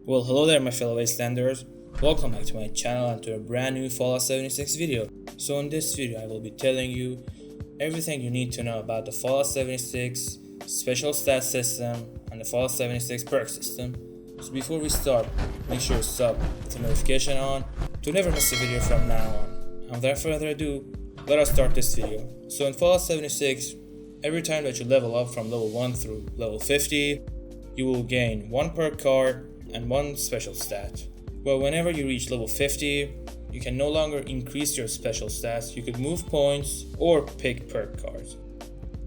Well, hello there my fellow wastelanders. Welcome back to my channel and to a brand new Fallout 76 video. So in this video I will be telling you everything you need to know about the Fallout 76 special stat system and the Fallout 76 perk system. So before we start, make sure to sub with the notification on to never miss a video from now on. And without further ado, let us start this video. So in Fallout 76, every time that you level up from level 1 through level 50, you will gain one perk card and one special stat. Well, whenever you reach level 50, you can no longer increase your special stats. You could move points or pick perk cards.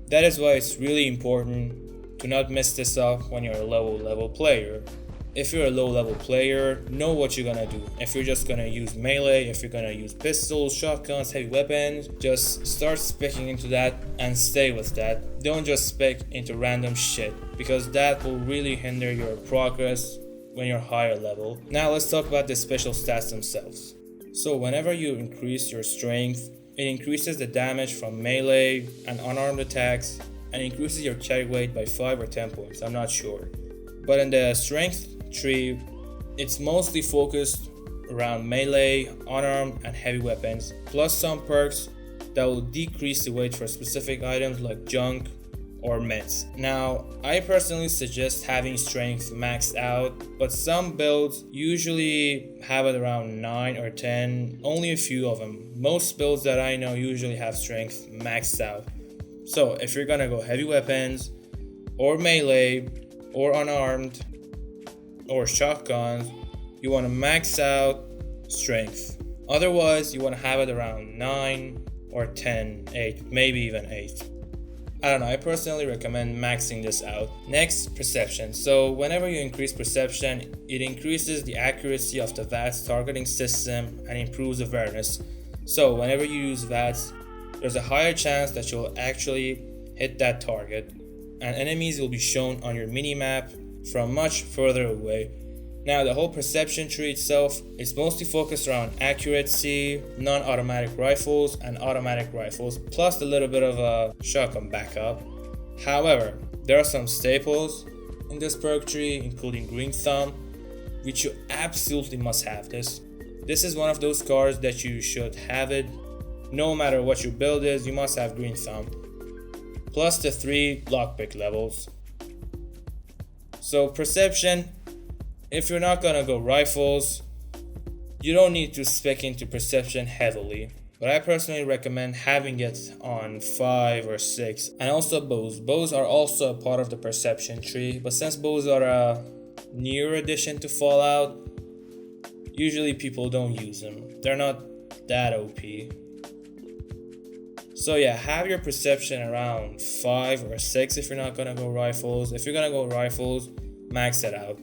That is why it's really important to not mess this up when you're a low level player. If you're a low level player, know what you're gonna do. If you're just gonna use melee, if you're gonna use pistols, shotguns, heavy weapons, just start speccing into that and stay with that. Don't just spec into random shit, because that will really hinder your progress when you're higher level. Now let's talk about the special stats themselves. So whenever you increase your strength, it increases the damage from melee and unarmed attacks and increases your carry weight by 5 or 10 points, I'm not sure. But in the strength tree, it's mostly focused around melee, unarmed and heavy weapons, plus some perks that will decrease the weight for specific items like junk or meds. Now, I personally suggest having strength maxed out, but some builds usually have it around 9 or 10, only a few of them. Most builds that I know usually have strength maxed out. So if you're gonna go heavy weapons, or melee, or unarmed, or shotguns, you wanna max out strength. Otherwise, you wanna have it around 9 or 10, 8, maybe even 8. I don't know, I personally recommend maxing this out. Next, perception. So whenever you increase perception, it increases the accuracy of the VATS targeting system and improves awareness. So whenever you use VATS, there's a higher chance that you'll actually hit that target, and enemies will be shown on your minimap from much further away. Now the whole perception tree itself is mostly focused around accuracy, non-automatic rifles and automatic rifles, plus a little bit of a shotgun backup. However, there are some staples in this perk tree, including Green Thumb, which you absolutely must have this. This is one of those cards that you should have it. No matter what your build is, you must have Green Thumb. Plus the 3 lockpick levels. So perception, if you're not gonna go rifles, you don't need to spec into perception heavily, but I personally recommend having it on 5 or 6. And also bows. Bows are also a part of the perception tree, but since bows are a newer addition to Fallout, usually people don't use them. They're not that OP. So yeah, have your perception around 5 or 6 if you're not gonna go rifles. If you're gonna go rifles, max it out.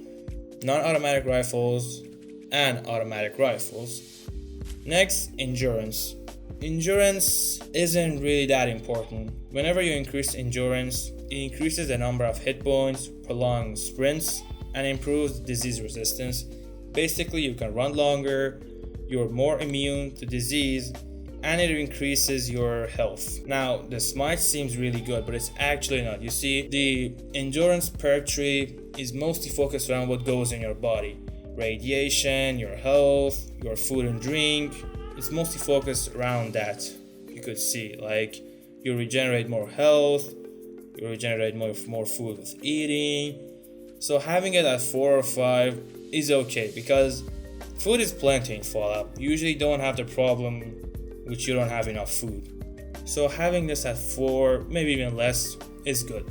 Non-automatic rifles and automatic rifles. Next, endurance. Endurance isn't really that important. Whenever you increase endurance, it increases the number of hit points, prolongs sprints, and improves disease resistance. Basically, you can run longer, you're more immune to disease, and it increases your health. Now, the smite seems really good, but it's actually not. You see, the endurance perk tree is mostly focused around what goes in your body. Radiation, your health, your food and drink. It's mostly focused around that. You could see, like, you regenerate more health, you regenerate more food with eating. So having it at 4 or 5 is okay, because food is plenty in Fallout. You usually don't have the problem which you don't have enough food. So having this at 4, maybe even less, is good.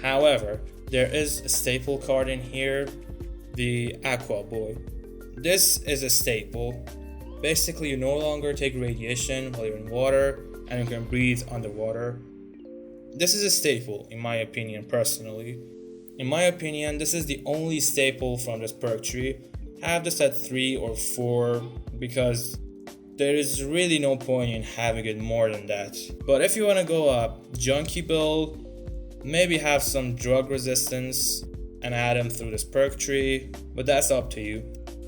However, there is a staple card in here, the Aqua Boy. This is a staple. Basically, you no longer take radiation while you're in water, and you can breathe underwater. This is a staple, in my opinion, personally. In my opinion, this is the only staple from this perk tree. Have this at 3 or 4, because there is really no point in having it more than that. But if you want to go a junky build, maybe have some drug resistance and add them through this perk tree, but that's up to you.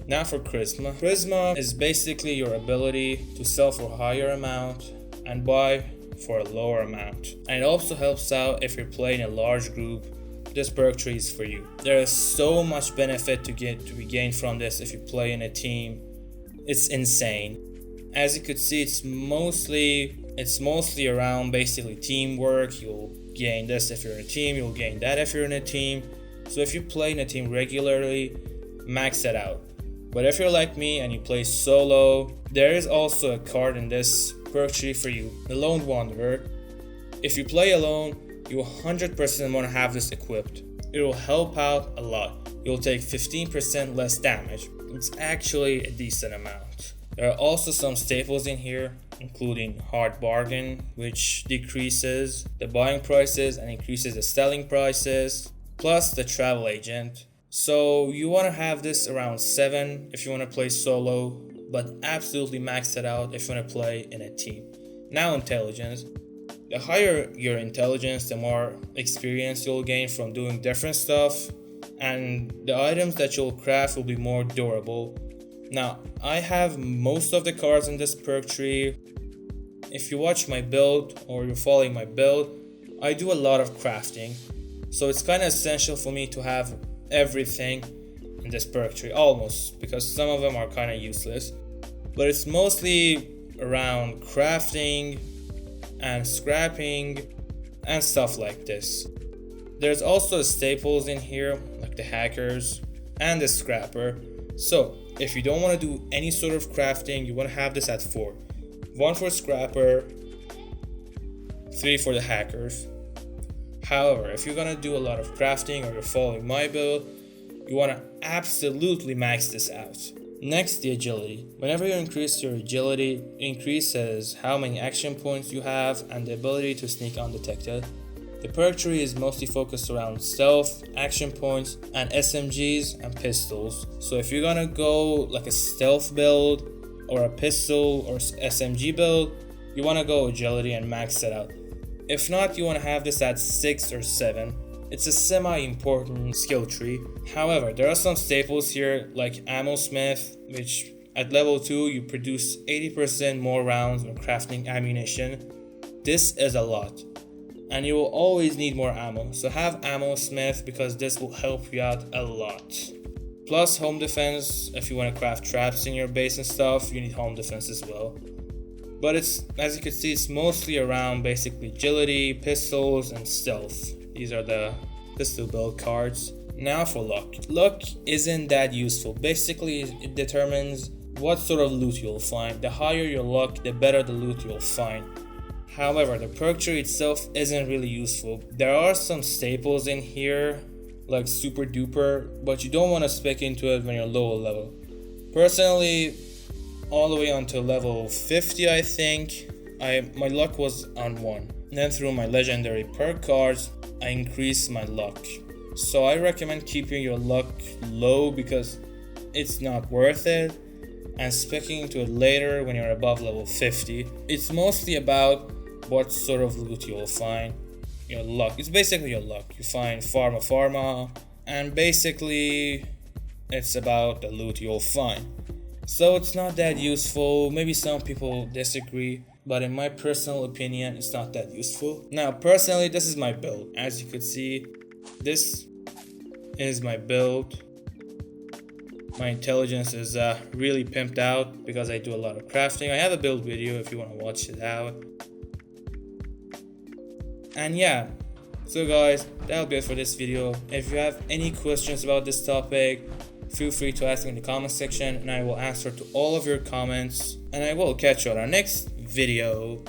Now for Prisma. Prisma is basically your ability to sell for a higher amount and buy for a lower amount. And it also helps out if you're playing a large group this perk tree is for you. There is so much benefit to be gained from this if you play in a team. It's insane. As you could see, it's mostly around basically teamwork. You'll gain this if you're in a team, you'll gain that if you're in a team. So if you play in a team regularly, max it out. But if you're like me and you play solo, there is also a card in this perk tree for you, the Lone Wanderer. If you play alone, you 100% want to have this equipped. It will help out a lot. You'll take 15% less damage. It's actually a decent amount. There are also some staples in here, including Hard Bargain, which decreases the buying prices and increases the selling prices, plus the Travel Agent. So you want to have this around 7 if you want to play solo, but absolutely max it out if you want to play in a team. Now intelligence. The higher your intelligence, the more experience you'll gain from doing different stuff, and the items that you'll craft will be more durable. Now, I have most of the cards in this perk tree. If you watch my build or you're following my build, I do a lot of crafting. So it's kind of essential for me to have everything in this perk tree, almost, because some of them are kind of useless. But it's mostly around crafting and scrapping and stuff like this. There's also staples in here like the hackers and the scrapper. So if you don't want to do any sort of crafting, you want to have this at 4. 1 for scrapper, 3 for the hackers. However, if you're gonna do a lot of crafting or you're following my build, you want to absolutely max this out. Next, the agility. Whenever you increase your agility, it increases how many action points you have and the ability to sneak undetected. The perk tree is mostly focused around stealth, action points, and SMGs and pistols. So if you're gonna go like a stealth build or a pistol or SMG build, you wanna go agility and max it out. If not, you wanna have this at 6 or 7. It's a semi-important skill tree. However, there are some staples here like Ammo Smith, which at level 2 you produce 80% more rounds when crafting ammunition. This is a lot, and you will always need more ammo, so have Ammo Smith because this will help you out a lot. Plus home defense. If you want to craft traps in your base and stuff, you need home defense as well. But it's, as you can see, it's mostly around basically agility, pistols, and stealth. These are the pistol build cards. Now for luck. Luck isn't that useful. Basically, it determines what sort of loot you'll find. The higher your luck, the better the loot you'll find. However, the perk tree itself isn't really useful. There are some staples in here, like Super Duper, but you don't want to spec into it when you're lower level. Personally, all the way until level 50, I think, my luck was on 1. Then through my legendary perk cards, I increased my luck. So I recommend keeping your luck low because it's not worth it, and specking into it later when you're above level 50. It's mostly about what sort of loot you'll find. Your luck. It's basically your luck. You find pharma, and basically it's about the loot you'll find. So it's not that useful. Maybe some people disagree, but in my personal opinion, it's not that useful. Now, personally, this is my build. As you could see, this is my build. My intelligence is really pimped out because I do a lot of crafting. I have a build video if you want to watch it out. And yeah, so guys, that'll be it for this video. If you have any questions about this topic, feel free to ask me in the comment section and I will answer to all of your comments. And I will catch you on our next video.